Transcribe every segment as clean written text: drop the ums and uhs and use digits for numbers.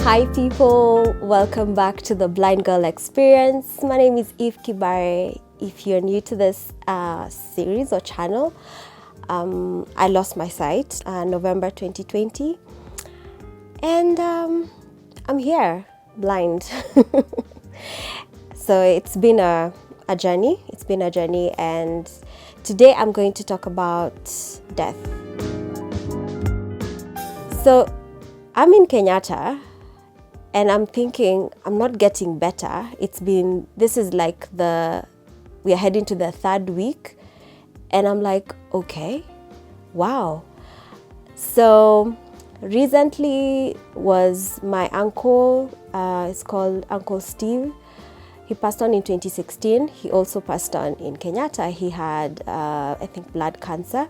Hi people, welcome back to the Blind Girl Experience. My name is Eve Kibare. If you're new to this series or channel, I lost my sight November 2020 and I'm here, blind. So it's been a journey. It's been a journey, and today I'm going to talk about death. So I'm in Kenyatta and I'm thinking I'm not getting better. This is like we are heading to the third week, and I'm like, okay, wow. So recently was my uncle, it's called Uncle Steve. He passed on in 2016. He also passed on in Kenyatta. He had, I think, blood cancer.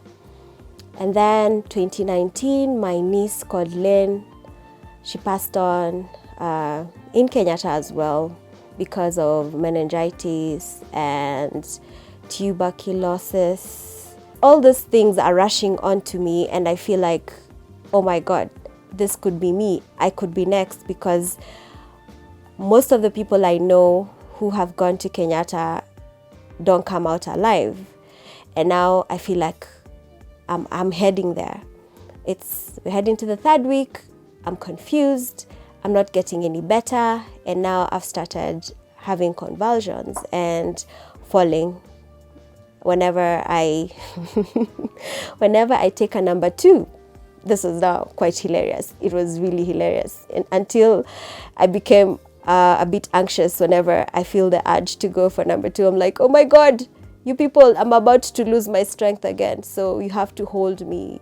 And then 2019, my niece called Lynn, she passed on in Kenyatta as well because of meningitis and tuberculosis. All these things are rushing onto me, and I feel like, oh my God, this could be me. I could be next, because most of the people I know who have gone to Kenyatta don't come out alive. And now I feel like I'm heading there. We're heading to the third week. I'm confused. I'm not getting any better. And now I've started having convulsions and falling whenever I take a number 2. This was now quite hilarious. It was really hilarious. And until I became a bit anxious whenever I feel the urge to go for number 2. I'm like, oh my God, you people, I'm about to lose my strength again. So you have to hold me.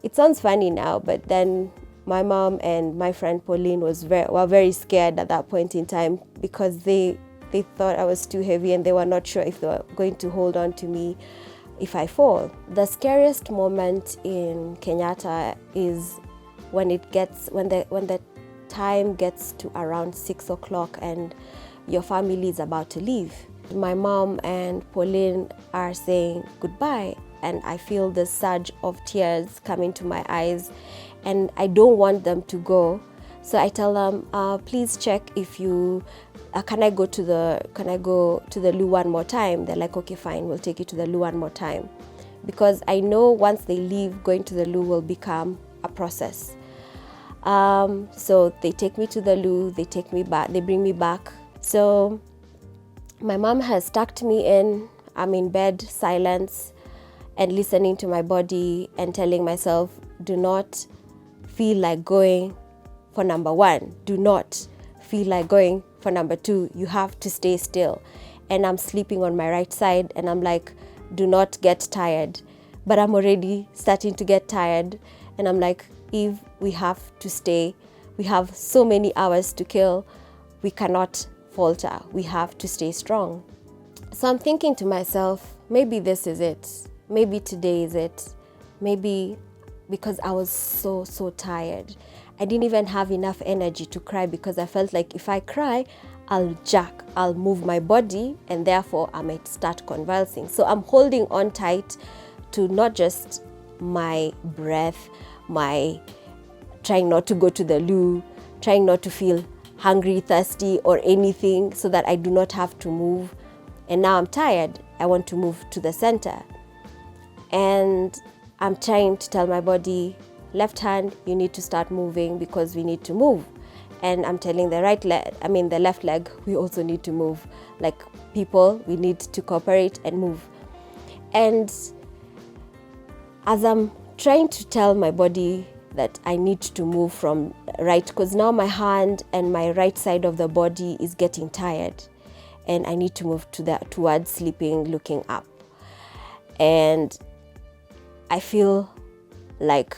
It sounds funny now, but then my mom and my friend Pauline were very scared at that point in time, because they thought I was too heavy and they were not sure if they were going to hold on to me if I fall. The scariest moment in Kenyatta is when the time gets to around 6 o'clock and your family is about to leave. My mom and Pauline are saying goodbye, and I feel the surge of tears coming to my eyes, and I don't want them to go. So I tell them, please check if you can I go to the loo one more time. They're like, okay, fine, we'll take you to the loo one more time, because I know once they leave, going to the loo will become a process. So they take me to the loo, they take me back, they bring me back. So my mom has tucked me in. I'm in bed, silence, and listening to my body and telling myself, do not feel like going for number 1. Do not feel like going for number 2. You have to stay still. And I'm sleeping on my right side, and I'm like, do not get tired. But I'm already starting to get tired. And I'm like, Eve, we have to stay. We have so many hours to kill. We cannot falter. We have to stay strong. So I'm thinking to myself, maybe this is it. Maybe today is it. Maybe, because I was so tired. I didn't even have enough energy to cry, because I felt like if I cry, I'll move my body, and therefore I might start convulsing. So I'm holding on tight to not just my breath, my trying not to go to the loo, trying not to feel hungry, thirsty, or anything, so that I do not have to move. And now I'm tired. I want to move to the center. And I'm trying to tell my body, left hand, you need to start moving, because we need to move. And I'm telling the left leg, we also need to move. Like people, we need to cooperate and move. And as I'm trying to tell my body that I need to move from right, because now my hand and my right side of the body is getting tired, and I need to move towards sleeping, looking up. And I feel like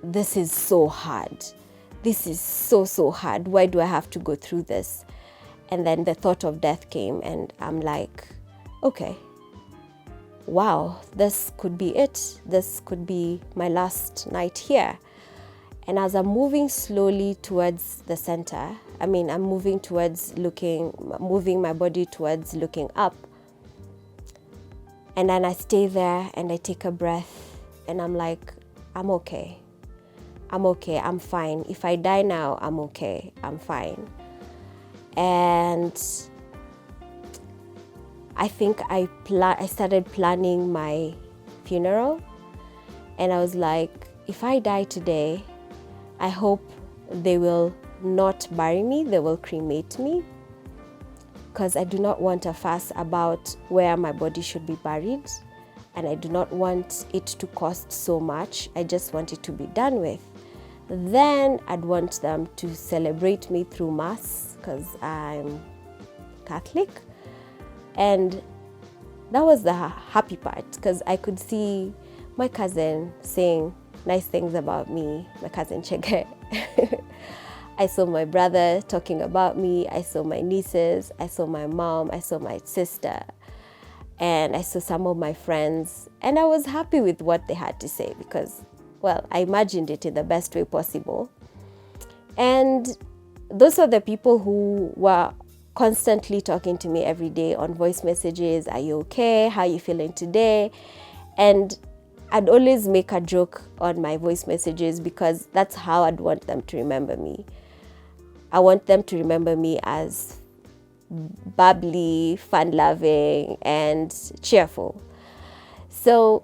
this is so hard. This is so hard. Why do I have to go through this? And then the thought of death came, and I'm like, okay, wow, this could be it. This could be my last night here. And as I'm moving slowly towards the center, I'm moving my body towards looking up. And then I stay there and I take a breath, and I'm like, I'm okay. I'm okay, I'm fine. If I die now, I'm okay, I'm fine. And I think I started planning my funeral, and I was like, if I die today, I hope they will not bury me, they will cremate me, because I do not want a fuss about where my body should be buried, and I do not want it to cost so much. I just want it to be done with. Then I'd want them to celebrate me through Mass, because I'm Catholic. And that was the happy part, because I could see my cousin saying nice things about me, my cousin Chege. I saw my brother talking about me. I saw my nieces. I saw my mom. I saw my sister. And I saw some of my friends. And I was happy with what they had to say because, well, I imagined it in the best way possible. And those are the people who were constantly talking to me every day on voice messages. Are you okay? How are you feeling today? And I'd always make a joke on my voice messages because that's how I'd want them to remember me. I want them to remember me as bubbly, fun-loving, and cheerful. So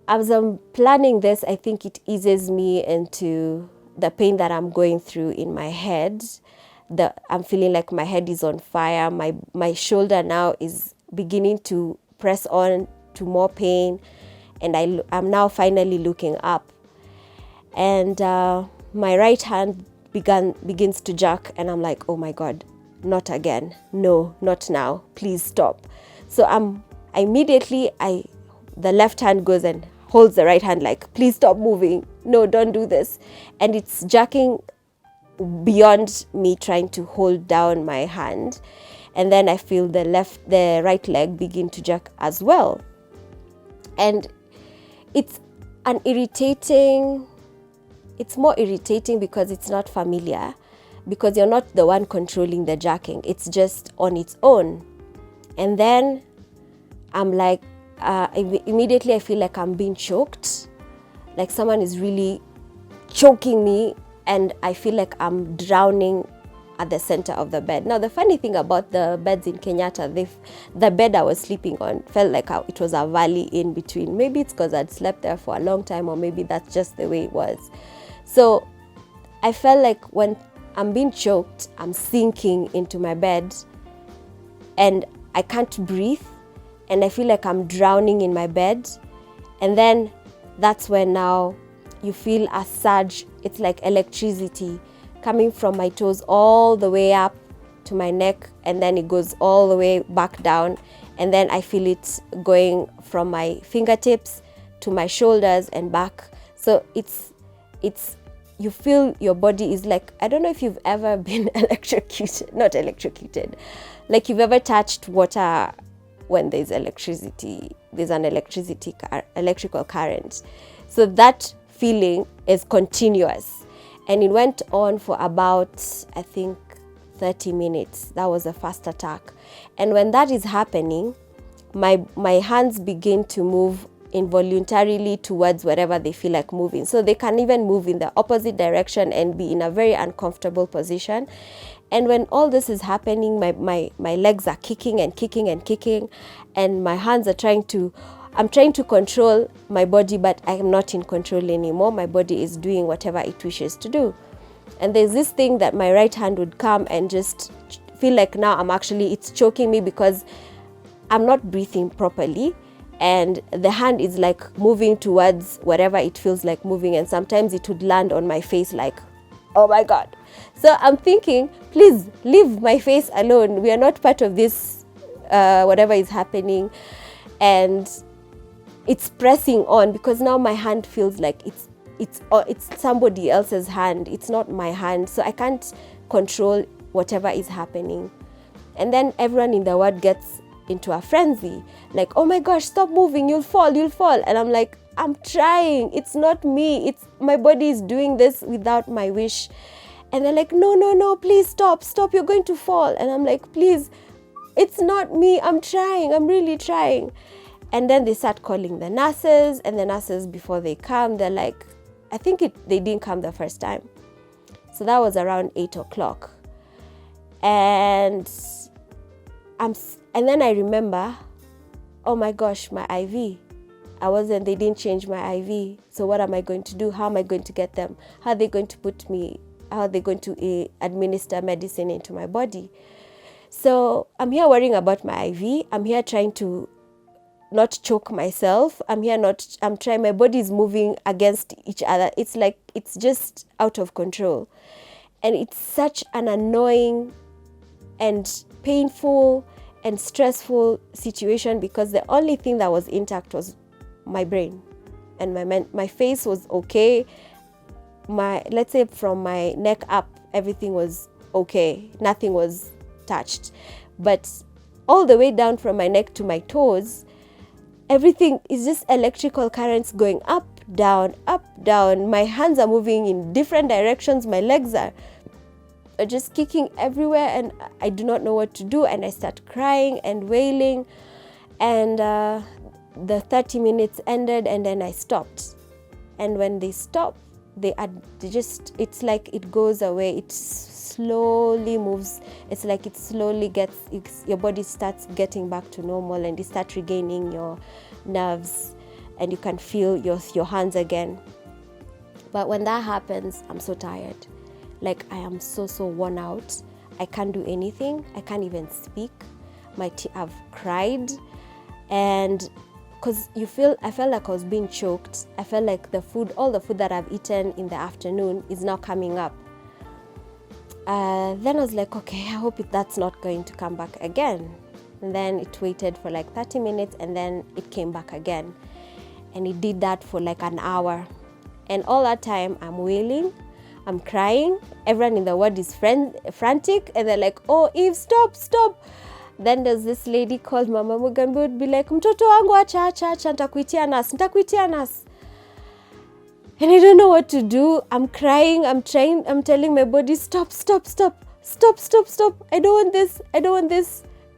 as I'm planning this, I think it eases me into the pain that I'm going through in my head. I'm feeling like my head is on fire. My shoulder now is beginning to press on to more pain. And I'm now finally looking up. And my right hand begins to jerk. And I'm like, oh my God, not again. No, not now. Please stop. So the left hand goes and holds the right hand like, please stop moving. No, don't do this. And it's jerking beyond me trying to hold down my hand. And then I feel the right leg begin to jerk as well. And it's more irritating because it's not familiar, because you're not the one controlling the jerking. It's just on its own. And then I'm like, immediately I feel like I'm being choked, like someone is really choking me, and I feel like I'm drowning at the center of the bed. Now, the funny thing about the beds in Kenyatta, the bed I was sleeping on felt like it was a valley in between. Maybe it's because I'd slept there for a long time, or maybe that's just the way it was. So I felt like when I'm being choked, I'm sinking into my bed and I can't breathe, and I feel like I'm drowning in my bed. And then that's when now you feel a surge. It's like electricity coming from my toes all the way up to my neck, and then it goes all the way back down, and then I feel it going from my fingertips to my shoulders and back. So it's you feel your body is like, I don't know if you've ever been not electrocuted, like you've ever touched water when there's electricity, there's an electrical current. So that feeling is continuous. And it went on for about, I think, 30 minutes. That was the first attack. And when that is happening, my hands begin to move involuntarily towards wherever they feel like moving. So they can even move in the opposite direction and be in a very uncomfortable position. And when all this is happening, my legs are kicking and kicking and kicking, and my hands are I'm trying to control my body, but I am not in control anymore. My body is doing whatever it wishes to do. And there's this thing that my right hand would come and just feel like now it's choking me because I'm not breathing properly. And the hand is like moving towards wherever it feels like moving. And sometimes it would land on my face like, oh my God. So I'm thinking, please leave my face alone. We are not part of this, whatever is happening. And it's pressing on because now my hand feels like it's somebody else's hand. It's not my hand. So I can't control whatever is happening. And then everyone in the ward gets into a frenzy. Like, oh my gosh, stop moving. You'll fall. And I'm like, I'm trying. It's not me. It's my body is doing this without my wish. And they're like, no, please stop. You're going to fall. And I'm like, please, it's not me. I'm trying. I'm really trying. And then they start calling the nurses, and the nurses, before they come, they're like, I think they didn't come the first time. So that was around 8 o'clock. And then I remember, oh my gosh, my IV. They didn't change my IV. So what am I going to do? How am I going to get them? How are they going to administer medicine into my body? So I'm here worrying about my IV. I'm here trying to not choke myself. I'm trying, my body is moving against each other. It's like, it's just out of control. And it's such an annoying and painful and stressful situation, because the only thing that was intact was my brain, and my face was okay. Let's say from my neck up, everything was okay. Nothing was touched. But all the way down from my neck to my toes, everything is just electrical currents going up, down, up, down. My hands are moving in different directions. My legs are just kicking everywhere, and I do not know what to do. And I start crying and wailing, and the 30 minutes ended, and then I stopped. And when they stop, it's like it goes away. It slowly moves. It's like it slowly your body starts getting back to normal, and you start regaining your nerves, and you can feel your hands again. But when that happens, I'm so tired. Like, I am so worn out. I can't do anything. I can't even speak. I've cried, and because I felt like I was being choked. I felt like all the food that I've eaten in the afternoon is now coming up. Then I was like, okay, I hope that's not going to come back again. And then it waited for like 30 minutes, and then it came back again. And it did that for like an hour. And all that time, I'm wailing, I'm crying. Everyone in the ward is frantic, and they're like, oh, Eve, stop. Then there's this lady called Mama Mugambi would be like, mtoto wangu acha, nitakuitia nurse. And I don't know what to do. I'm crying, I'm telling my body, stop. I don't want this.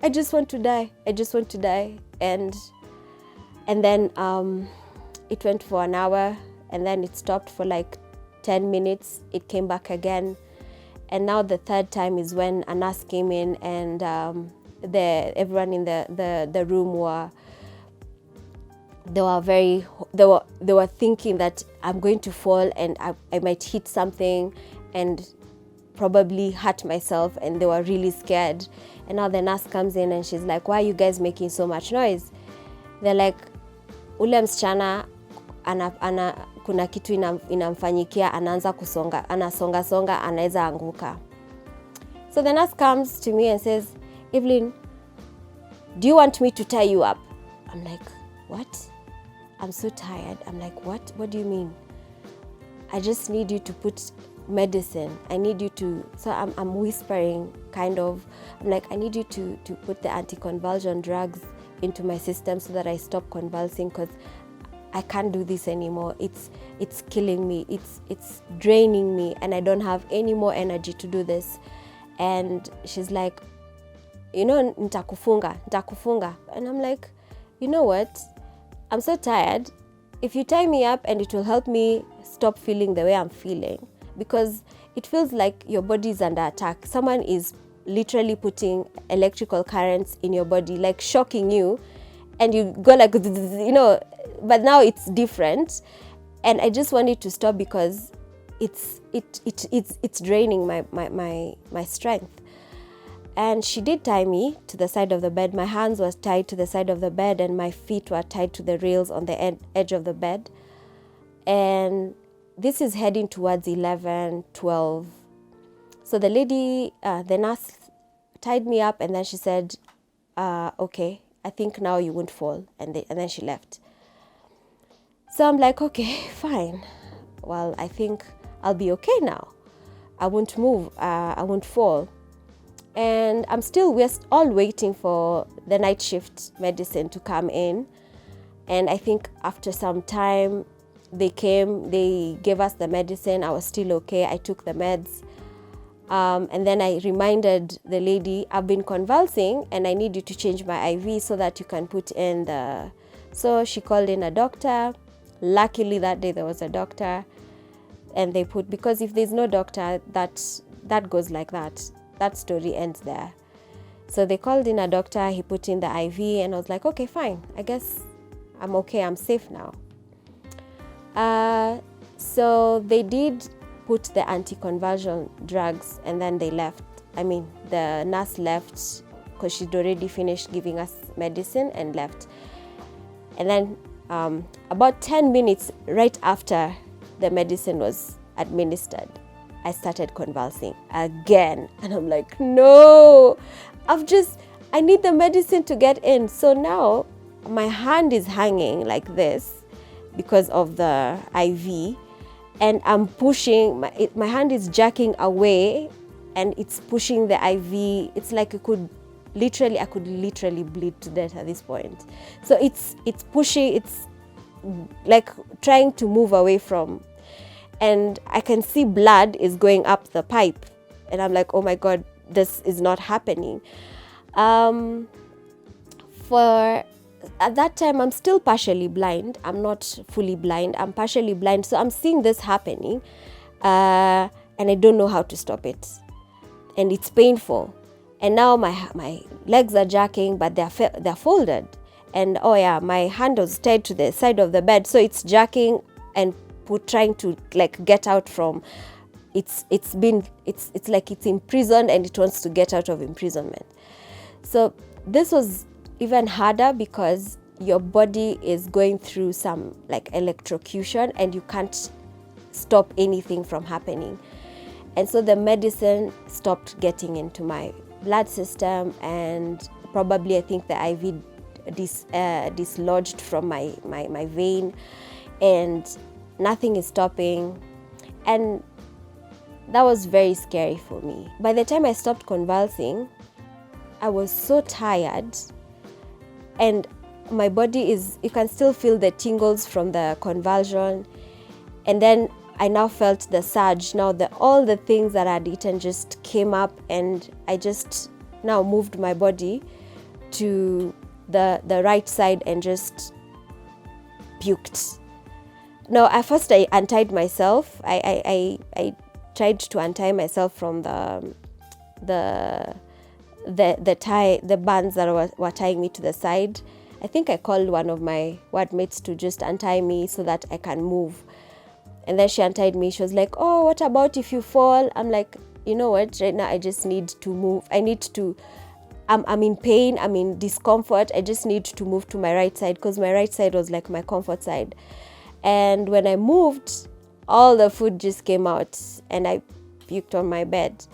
I just want to die. And then it went for an hour, and then it stopped for like 10 minutes. It came back again. And now the third time is when a nurse came in, and everyone in the room they were thinking that I'm going to fall, and I might hit something and probably hurt myself, and they were really scared. And now the nurse comes in, and she's like, why are you guys making so much noise? They're like, ule msichana kuna kitu inamfanyikia, anaanza kusonga, anasonga, anaweza anguka. So the nurse comes to me and says, Evelyn, do you want me to tie you up? I'm like, what? I'm so tired. I'm like, what? What do you mean? I just need you to put medicine. I need you to, so I'm whispering, kind of. I'm like, I need you to put the anticonvulsion drugs into my system so that I stop convulsing, because I can't do this anymore. It's killing me. It's draining me, and I don't have any more energy to do this. And she's like, nitakufunga. And I'm like, you know what? I'm so tired. If you tie me up, and it will help me stop feeling the way I'm feeling, because it feels like your body is under attack. Someone is literally putting electrical currents in your body, like shocking you, and you go like, but now it's different. And I just want it to stop, because it's draining my strength. And she did tie me to the side of the bed. My hands were tied to the side of the bed, and my feet were tied to the rails on the edge of the bed. And this is heading towards 11, 12. So the lady, the nurse tied me up, and then she said, okay, I think now you won't fall. And then she left. So I'm like, okay, fine. Well, I think I'll be okay now. I won't move. I won't fall. And we're all waiting for the night shift medicine to come in. And I think after some time, they came, they gave us the medicine. I was still okay. I took the meds. And then I reminded the lady, I've been convulsing, and I need you to change my IV so that you can put in So she called in a doctor. Luckily that day there was a doctor. and they put, because if there's no doctor, that goes like that. That story ends there. So they called in a doctor, he put in the IV, and I was like, okay, fine. I guess I'm okay, I'm safe now. So they did put the anticonvulsion drugs, and then they left. I mean, the nurse left because she'd already finished giving us medicine and left. And then about 10 minutes right after the medicine was administered, I started convulsing again. And I'm like, no, I need the medicine to get in. So now my hand is hanging like this because of the IV, and I'm pushing, my hand is jerking away, and it's pushing the IV. It's like I could literally bleed to death at this point. So it's pushing, it's like trying to move away from, and I can see blood is going up the pipe, and I'm like, oh my God, this is not happening. At that time, I'm still partially blind. I'm not fully blind. I'm partially blind. So I'm seeing this happening, and I don't know how to stop it. And it's painful. And now my legs are jerking, but they're folded. And oh yeah, my hand was tied to the side of the bed, so it's jerking and trying to like get out from. It's like it's imprisoned and it wants to get out of imprisonment. So this was even harder because your body is going through some like electrocution and you can't stop anything from happening. And so the medicine stopped getting into my blood system, and probably I think the IV dislodged from my vein, and nothing is stopping. And that was very scary for me. By the time I stopped convulsing, I was so tired, and my body you can still feel the tingles from the convulsion. And then I now felt the surge. Now all the things that I had eaten just came up, and I just now moved my body to the right side and just puked. Now, at first I untied myself. I tried to untie myself from the bands that were tying me to the side. I think I called one of my ward mates to just untie me so that I can move. And then she untied me. She was like, oh, what about if you fall? I'm like, you know what? Right now I just need to move. I'm in pain. I'm in discomfort. I just need to move to my right side, because my right side was like my comfort side. And when I moved, all the food just came out and I puked on my bed.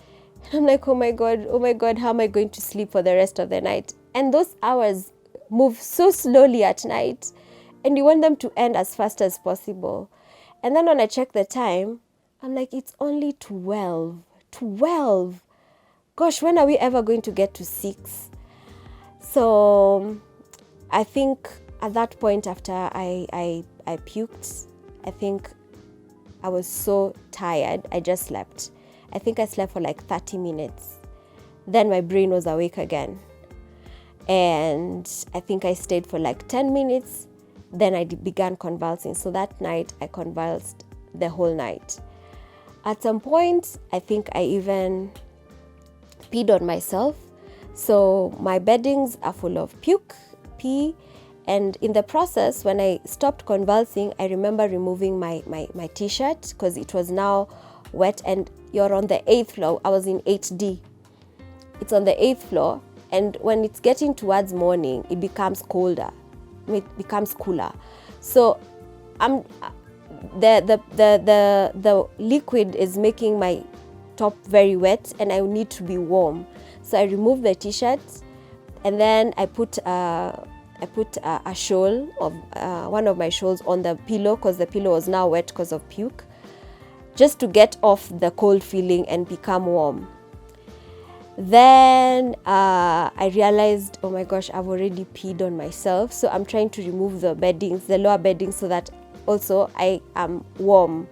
I'm like, oh my God, how am I going to sleep for the rest of the night? And those hours move so slowly at night, and you want them to end as fast as possible. And then when I check the time, I'm like, it's only 12. Gosh, when are we ever going to get to 6? So I think at that point, after I puked, I think I was so tired, I just slept. I think I slept for like 30 minutes. Then my brain was awake again. And I think I stayed for like 10 minutes. Then I began convulsing. So that night, I convulsed the whole night. At some point, I think I even peed on myself. So my beddings are full of pee. And in the process, when I stopped convulsing, I remember removing my t-shirt because it was now wet, and you're on the 8th floor. I was in 8D. It's on the 8th floor, and when it's getting towards morning, it becomes colder. It becomes cooler. So the liquid is making my top very wet, and I need to be warm. So I removed the t-shirt, and then I put a shawl of one of my shawls on the pillow, because the pillow was now wet because of puke, just to get off the cold feeling and become warm. Then I realized, oh my gosh, I've already peed on myself. So I'm trying to remove the beddings, the lower beddings, so that also I am warm.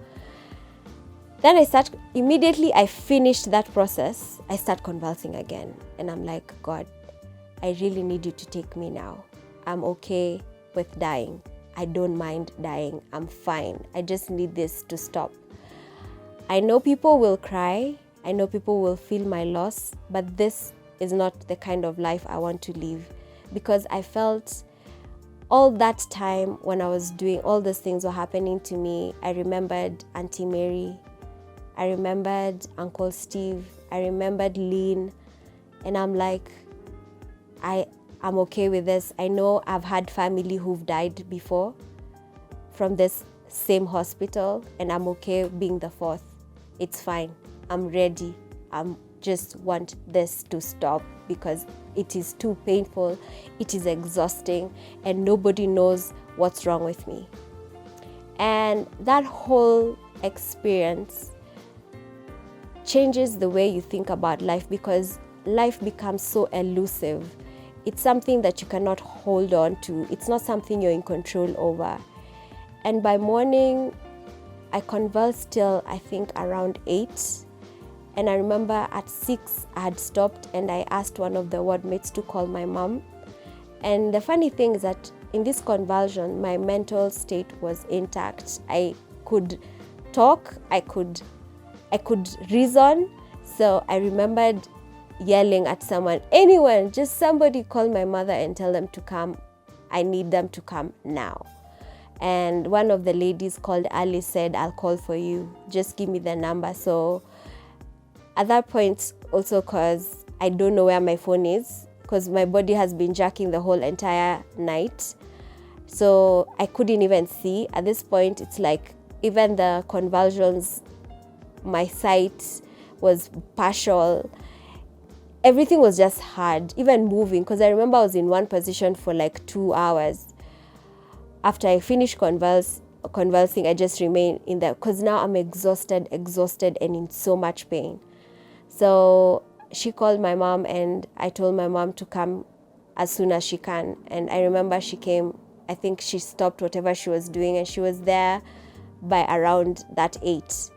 Then immediately I finished that process, I start convulsing again. And I'm like, God, I really need you to take me now. I'm okay with dying. I don't mind dying. I'm fine. I just need this to stop. I know people will cry, I know people will feel my loss, but this is not the kind of life I want to live, because I felt all that time when I was doing all those things were happening to me. I remembered Auntie Mary, I remembered Uncle Steve, I remembered Lynn, and I'm like, I'm okay with this. I know I've had family who've died before from this same hospital, and I'm okay being the fourth. It's fine. I'm ready. I just want this to stop because it is too painful, it is exhausting, and nobody knows what's wrong with me. And that whole experience changes the way you think about life, because life becomes so elusive. It's something that you cannot hold on to. It's not something you're in control over. And by morning, I convulsed till I think around 8. And I remember at 6, I had stopped and I asked one of the ward mates to call my mom. And the funny thing is that in this convulsion, my mental state was intact. I could talk, I could reason. So I remembered yelling at someone, anyone, just somebody call my mother and tell them to come. I need them to come now. And one of the ladies called Ali said, I'll call for you. Just give me the number. So at that point, also because I don't know where my phone is, because my body has been jerking the whole entire night. So I couldn't even see. At this point, it's like even the convulsions, my sight was partial. Everything was just hard, even moving, because I remember I was in one position for like 2 hours. After I finished convulsing, I just remained in there because now I'm exhausted and in so much pain. So she called my mom and I told my mom to come as soon as she can. And I remember she came, I think she stopped whatever she was doing and she was there by around that 8.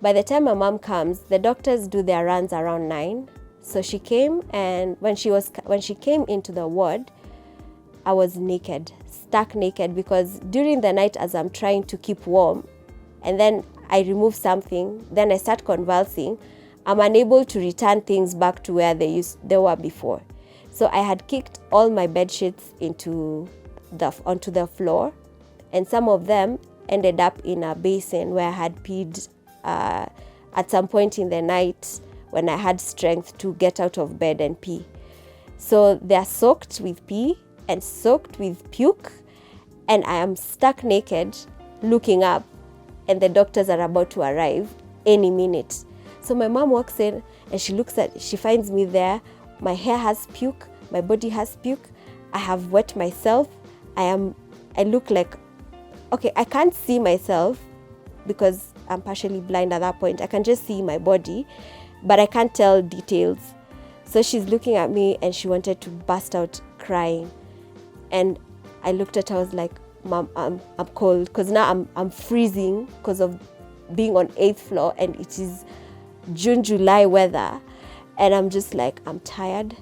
By the time my mom comes, the doctors do their runs around 9. So she came, and when she came into the ward, I was naked, stark naked, because during the night as I'm trying to keep warm, and then I remove something, then I start convulsing, I'm unable to return things back to where they were before. So I had kicked all my bed sheets onto the floor, and some of them ended up in a basin where I had peed at some point in the night when I had strength to get out of bed and pee. So they're soaked with pee and soaked with puke, and I am stuck naked looking up, and the doctors are about to arrive any minute. So my mom walks in and she finds me there. My hair has puke, my body has puke, I have wet myself, I look like, okay, I can't see myself because I'm partially blind at that point. I can just see my body, but I can't tell details. So she's looking at me and she wanted to burst out crying. And I looked at her, I was like, Mom, I'm cold, because now I'm freezing because of being on 8th floor and it is June, July weather. And I'm just like, I'm tired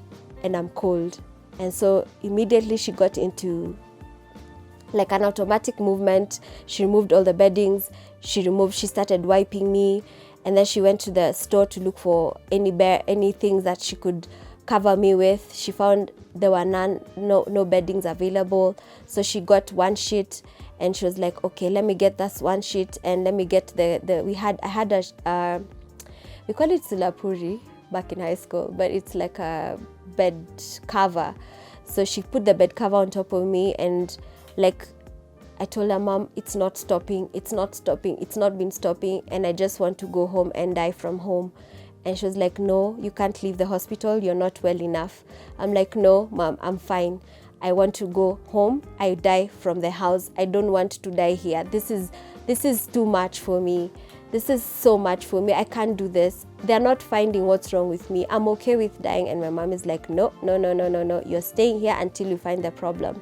and I'm cold. And so immediately she got into like an automatic movement. She removed all the beddings. She started wiping me. And then she went to the store to look for anything that she could cover me with. She found there were no beddings available. So she got one sheet and she was like, okay, let me get this one sheet and let me get we call it silapuri back in high school, but it's like a bed cover. So she put the bed cover on top of me, and like I told her, Mom, it's not stopping, it's not been stopping, and I just want to go home and die from home. And she was like, no, you can't leave the hospital, you're not well enough. I'm like, no, Mom, I'm fine. I want to go home. I die from the house. I don't want to die here. This is too much for me. This is so much for me. I can't do this. They're not finding what's wrong with me. I'm okay with dying. And my mom is like, no. You're staying here until you find the problem.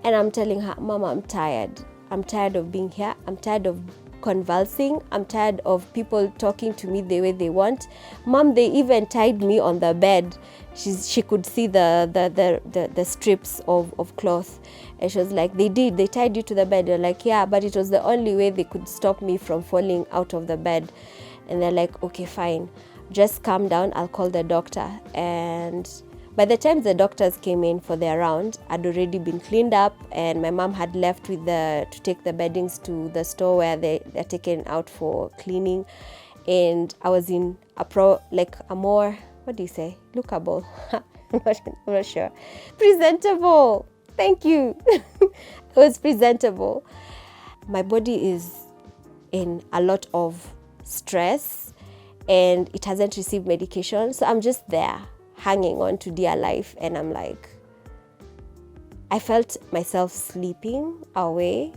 And I'm telling her, Mom, I'm tired. I'm tired of being here. I'm tired of convulsing. I'm tired of people talking to me the way they want. Mom, they even tied me on the bed. She could see the strips of cloth. And she was like, they tied you to the bed. They're like, yeah, but it was the only way they could stop me from falling out of the bed. And they're like, okay, fine. Just calm down. I'll call the doctor. And by the time the doctors came in for their round, I'd already been cleaned up, and my mom had left to take the beddings to the store where they're taken out for cleaning. And I was in a more, what do you say? Lookable. I'm not sure. Presentable. Thank you. It was presentable. My body is in a lot of stress and it hasn't received medication. So I'm just there, hanging on to dear life, and I'm like, I felt myself sleeping away,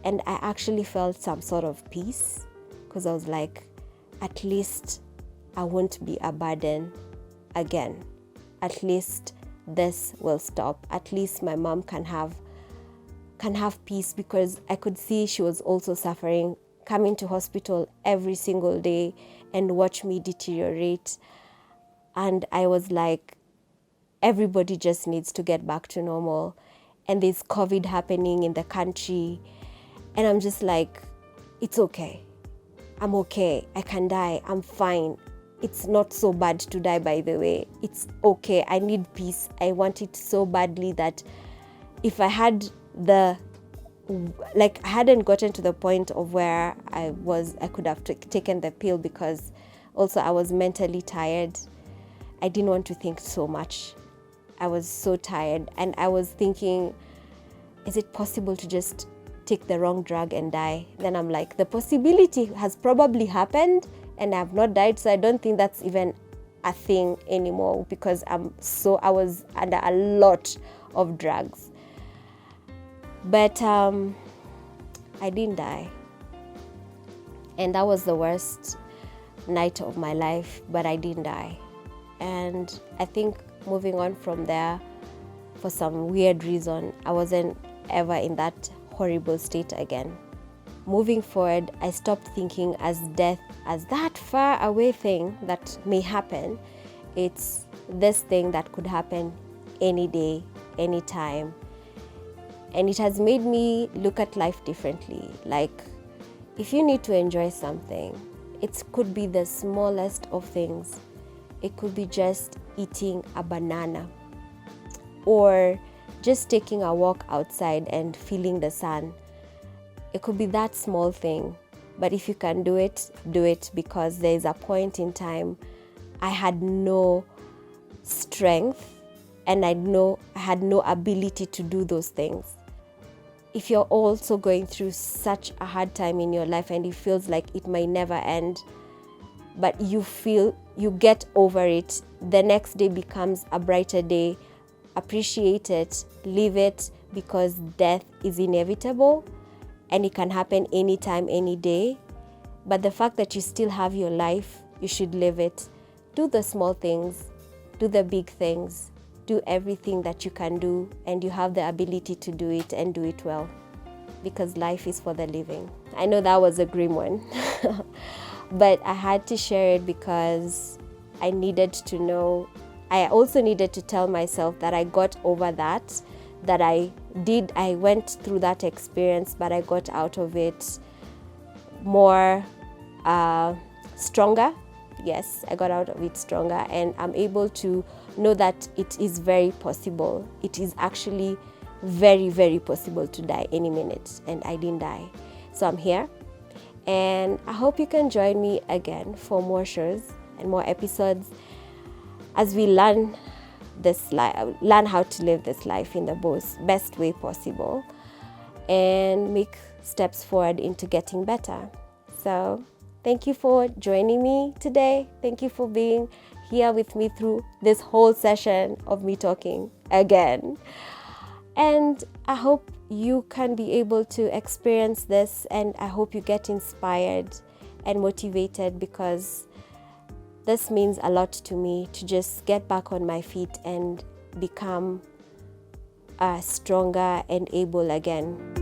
and I actually felt some sort of peace, because I was like, at least I won't be a burden again. At least this will stop. At least my mom can have peace, because I could see she was also suffering, coming to hospital every single day and watch me deteriorate. And I was like, everybody just needs to get back to normal. And there's COVID happening in the country. And I'm just like, it's okay. I'm okay. I can die. I'm fine. It's not so bad to die, by the way. It's okay. I need peace. I want it so badly that if I had I hadn't gotten to the point of where I could have taken the pill, because also I was mentally tired. I didn't want to think so much. I was so tired, and I was thinking, is it possible to just take the wrong drug and die? Then I'm like, the possibility has probably happened and I've not died, so I don't think that's even a thing anymore, because I was under a lot of drugs. But I didn't die, and that was the worst night of my life, but I didn't die. And I think moving on from there, for some weird reason, I wasn't ever in that horrible state again. Moving forward, I stopped thinking as death as that far away thing that may happen. It's this thing that could happen any day, anytime. And it has made me look at life differently. Like, if you need to enjoy something, it could be the smallest of things. It could be just eating a banana, or just taking a walk outside and feeling the sun. It could be that small thing. But if you can do it, because there's a point in time I had no strength and I had no ability to do those things. If you're also going through such a hard time in your life and it feels like it might never end, but you get over it, the next day becomes a brighter day. Appreciate it, live it, because death is inevitable and it can happen anytime, any day. But the fact that you still have your life, you should live it. Do the small things, do the big things, do everything that you can do, and you have the ability to do it and do it well, because life is for the living. I know that was a grim one. But I had to share it because I needed to know. I also needed to tell myself that I got over that I went through that experience, but I got out of it more stronger. Yes, I got out of it stronger, and I'm able to know that it is very possible. It is actually very, very possible to die any minute, and I didn't die. So I'm here. And I hope you can join me again for more shows and more episodes as we learn how to live this life in the best way possible and make steps forward into getting better. So thank you for joining me today. Thank you for being here with me through this whole session of me talking again. And I hope you can be able to experience this, and I hope you get inspired and motivated, because this means a lot to me, to just get back on my feet and become stronger and able again.